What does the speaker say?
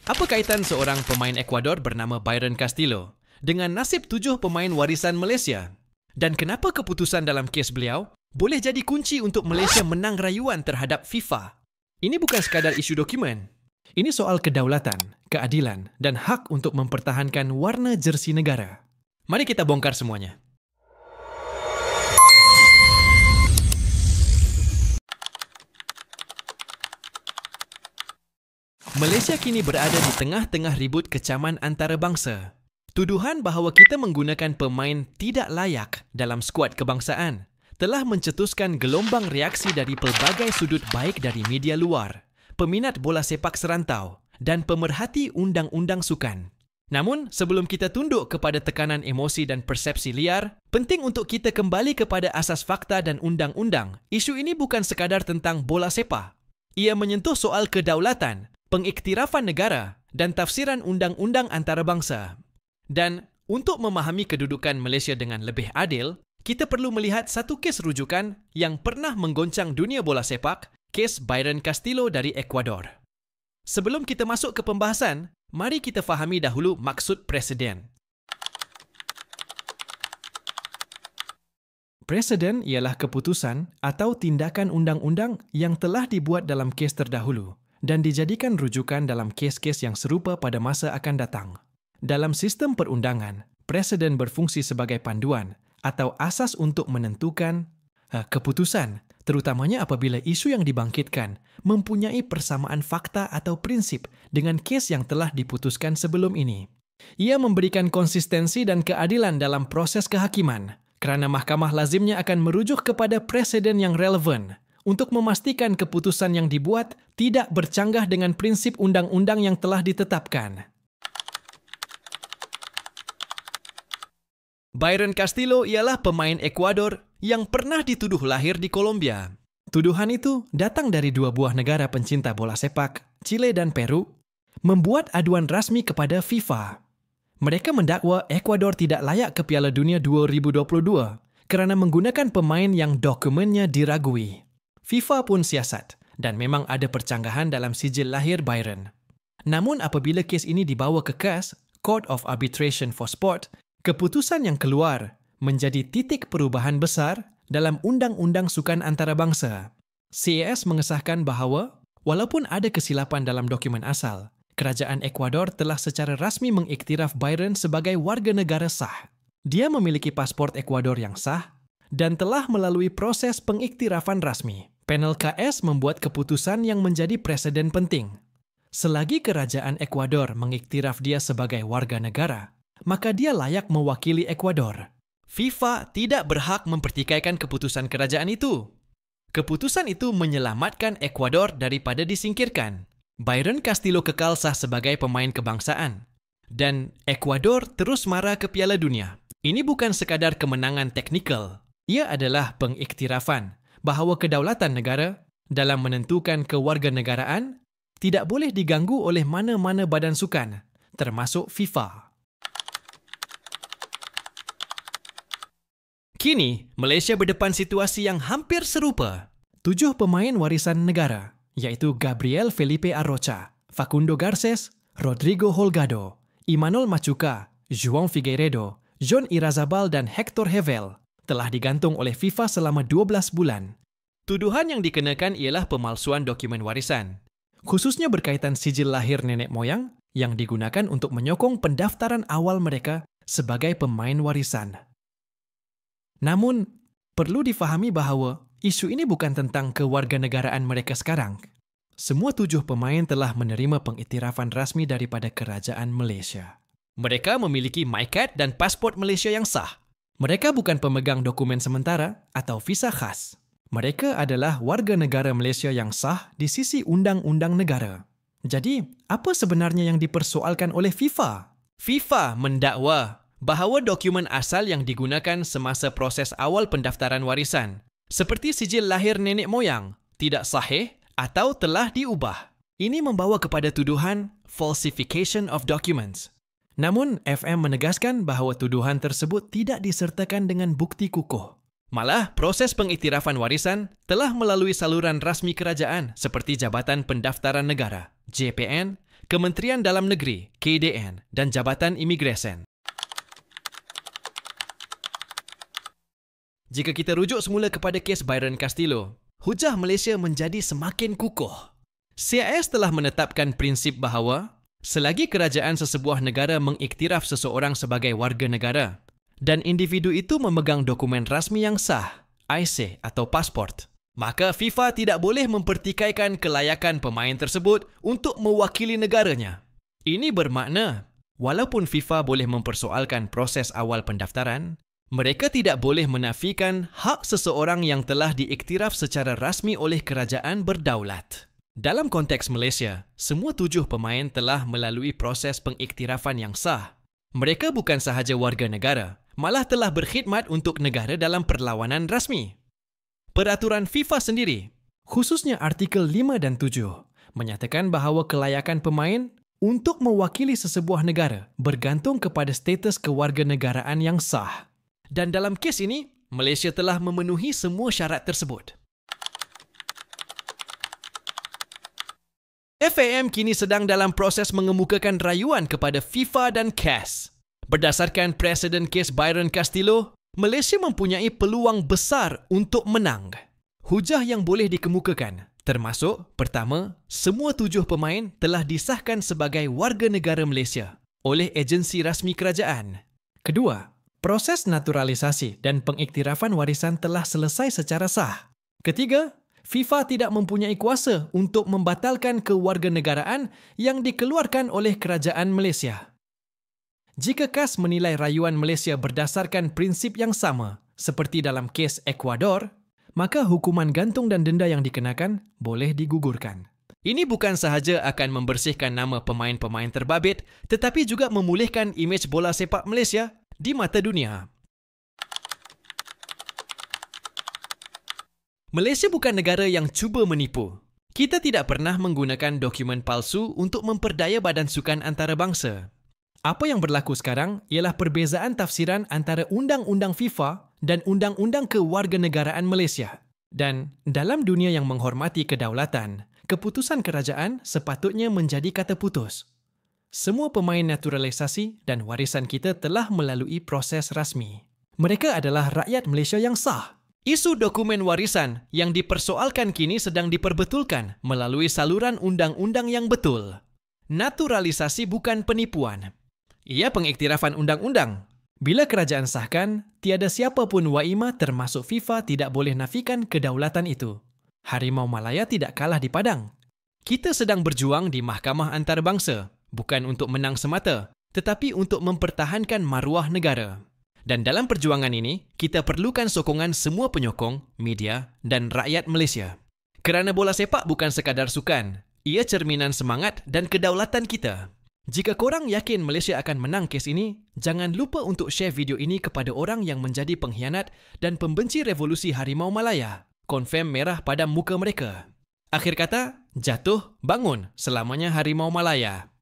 Apa kaitan seorang pemain Ecuador bernama Byron Castillo dengan nasib 7 pemain warisan Malaysia? Dan kenapa keputusan dalam kes beliau boleh jadi kunci untuk Malaysia menang rayuan terhadap FIFA? Ini bukan sekadar isu dokumen. Ini soal kedaulatan, keadilan dan hak untuk mempertahankan warna jersey negara. Mari kita bongkar semuanya. Malaysia kini berada di tengah-tengah ribut kecaman antarabangsa. Tuduhan bahawa kita menggunakan pemain tidak layak dalam skuad kebangsaan telah mencetuskan gelombang reaksi dari pelbagai sudut baik dari media luar, peminat bola sepak serantau dan pemerhati undang-undang sukan. Namun, sebelum kita tunduk kepada tekanan emosi dan persepsi liar, penting untuk kita kembali kepada asas fakta dan undang-undang. Isu ini bukan sekadar tentang bola sepak. Ia menyentuh soal kedaulatan, pengiktirafan negara dan tafsiran undang-undang antarabangsa. Dan untuk memahami kedudukan Malaysia dengan lebih adil, kita perlu melihat satu kes rujukan yang pernah menggoncang dunia bola sepak, kes Byron Castillo dari Ecuador. Sebelum kita masuk ke pembahasan, mari kita fahami dahulu maksud preseden. Preseden ialah keputusan atau tindakan undang-undang yang telah dibuat dalam kes terdahulu dan dijadikan rujukan dalam kes-kes yang serupa pada masa akan datang. Dalam sistem perundangan, preseden berfungsi sebagai panduan atau asas untuk menentukan keputusan, terutamanya apabila isu yang dibangkitkan mempunyai persamaan fakta atau prinsip dengan kes yang telah diputuskan sebelum ini. Ia memberikan konsistensi dan keadilan dalam proses kehakiman, kerana mahkamah lazimnya akan merujuk kepada preseden yang relevan untuk memastikan keputusan yang dibuat tidak bercanggah dengan prinsip undang-undang yang telah ditetapkan. Byron Castillo ialah pemain Ecuador yang pernah dituduh lahir di Kolombia. Tuduhan itu datang dari dua buah negara pencinta bola sepak, Chile dan Peru, membuat aduan rasmi kepada FIFA. Mereka mendakwa Ecuador tidak layak ke Piala Dunia 2022 kerana menggunakan pemain yang dokumennya diragui. FIFA pun siasat dan memang ada percanggahan dalam sijil lahir Byron. Namun apabila kes ini dibawa ke KAS, Court of Arbitration for Sport, keputusan yang keluar menjadi titik perubahan besar dalam Undang-Undang Sukan Antarabangsa. CAS mengesahkan bahawa walaupun ada kesilapan dalam dokumen asal, Kerajaan Ecuador telah secara rasmi mengiktiraf Byron sebagai warga negara sah. Dia memiliki pasport Ecuador yang sah dan telah melalui proses pengiktirafan rasmi. Panel KS membuat keputusan yang menjadi preseden penting. Selagi Kerajaan Ecuador mengiktiraf dia sebagai warga negara, maka dia layak mewakili Ecuador. FIFA tidak berhak mempertikaikan keputusan kerajaan itu. Keputusan itu menyelamatkan Ecuador daripada disingkirkan. Byron Castillo kekal sah sebagai pemain kebangsaan. Dan Ecuador terus mara ke Piala Dunia. Ini bukan sekadar kemenangan teknikal. Ia adalah pengiktirafan bahawa kedaulatan negara dalam menentukan kewarganegaraan tidak boleh diganggu oleh mana-mana badan sukan, termasuk FIFA. Kini, Malaysia berdepan situasi yang hampir serupa. 7 pemain warisan negara, iaitu Gabriel Felipe Arrocha, Facundo Garces, Rodrigo Holgado, Imanol Machuca, João Figueiredo, John Irazabal dan Hector Hevel, telah digantung oleh FIFA selama 12 bulan. Tuduhan yang dikenakan ialah pemalsuan dokumen warisan, khususnya berkaitan sijil lahir nenek moyang yang digunakan untuk menyokong pendaftaran awal mereka sebagai pemain warisan. Namun, perlu difahami bahawa isu ini bukan tentang kewarganegaraan mereka sekarang. Semua 7 pemain telah menerima pengiktirafan rasmi daripada Kerajaan Malaysia. Mereka memiliki MyCAT dan pasport Malaysia yang sah. Mereka bukan pemegang dokumen sementara atau visa khas. Mereka adalah warga negara Malaysia yang sah di sisi undang-undang negara. Jadi, apa sebenarnya yang dipersoalkan oleh FIFA? FIFA mendakwa bahawa dokumen asal yang digunakan semasa proses awal pendaftaran warisan, seperti sijil lahir nenek moyang, tidak sahih atau telah diubah. Ini membawa kepada tuduhan falsification of documents. Namun, FM menegaskan bahawa tuduhan tersebut tidak disertakan dengan bukti kukuh. Malah, proses pengiktirafan warisan telah melalui saluran rasmi kerajaan seperti Jabatan Pendaftaran Negara, JPN, Kementerian Dalam Negeri, KDN dan Jabatan Imigresen. Jika kita rujuk semula kepada kes Byron Castillo, hujah Malaysia menjadi semakin kukuh. CIS telah menetapkan prinsip bahawa selagi kerajaan sesebuah negara mengiktiraf seseorang sebagai warga negara dan individu itu memegang dokumen rasmi yang sah, IC atau pasport, maka FIFA tidak boleh mempertikaikan kelayakan pemain tersebut untuk mewakili negaranya. Ini bermakna, walaupun FIFA boleh mempersoalkan proses awal pendaftaran, mereka tidak boleh menafikan hak seseorang yang telah diiktiraf secara rasmi oleh kerajaan berdaulat. Dalam konteks Malaysia, semua 7 pemain telah melalui proses pengiktirafan yang sah. Mereka bukan sahaja warga negara, malah telah berkhidmat untuk negara dalam perlawanan rasmi. Peraturan FIFA sendiri, khususnya artikel 5 dan 7, menyatakan bahawa kelayakan pemain untuk mewakili sesebuah negara bergantung kepada status kewarganegaraan yang sah. Dan dalam kes ini, Malaysia telah memenuhi semua syarat tersebut. FAM kini sedang dalam proses mengemukakan rayuan kepada FIFA dan CAS. Berdasarkan presiden kes Byron Castillo, Malaysia mempunyai peluang besar untuk menang. Hujah yang boleh dikemukakan termasuk, pertama, semua 7 pemain telah disahkan sebagai warga negara Malaysia oleh agensi rasmi kerajaan. Kedua, proses naturalisasi dan pengiktirafan warisan telah selesai secara sah. Ketiga, FIFA tidak mempunyai kuasa untuk membatalkan kewarganegaraan yang dikeluarkan oleh kerajaan Malaysia. Jika CAS menilai rayuan Malaysia berdasarkan prinsip yang sama seperti dalam kes Ecuador, maka hukuman gantung dan denda yang dikenakan boleh digugurkan. Ini bukan sahaja akan membersihkan nama pemain-pemain terbabit, tetapi juga memulihkan imej bola sepak Malaysia di mata dunia. Malaysia bukan negara yang cuba menipu. Kita tidak pernah menggunakan dokumen palsu untuk memperdaya badan sukan antarabangsa. Apa yang berlaku sekarang ialah perbezaan tafsiran antara Undang-Undang FIFA dan Undang-Undang Kewarganegaraan Malaysia. Dan dalam dunia yang menghormati kedaulatan, keputusan kerajaan sepatutnya menjadi kata putus. Semua pemain naturalisasi dan warisan kita telah melalui proses rasmi. Mereka adalah rakyat Malaysia yang sah. Isu dokumen warisan yang dipersoalkan kini sedang diperbetulkan melalui saluran undang-undang yang betul. Naturalisasi bukan penipuan. Ia pengiktirafan undang-undang. Bila kerajaan sahkan, tiada siapa pun waima termasuk FIFA tidak boleh nafikan kedaulatan itu. Harimau Malaya tidak kalah di padang. Kita sedang berjuang di mahkamah antarabangsa, bukan untuk menang semata, tetapi untuk mempertahankan maruah negara. Dan dalam perjuangan ini, kita perlukan sokongan semua penyokong, media dan rakyat Malaysia. Kerana bola sepak bukan sekadar sukan, ia cerminan semangat dan kedaulatan kita. Jika korang yakin Malaysia akan menang kes ini, jangan lupa untuk share video ini kepada orang yang menjadi pengkhianat dan pembenci revolusi Harimau Malaya. Konfirm merah pada muka mereka. Akhir kata, jatuh, bangun, selamanya Harimau Malaya.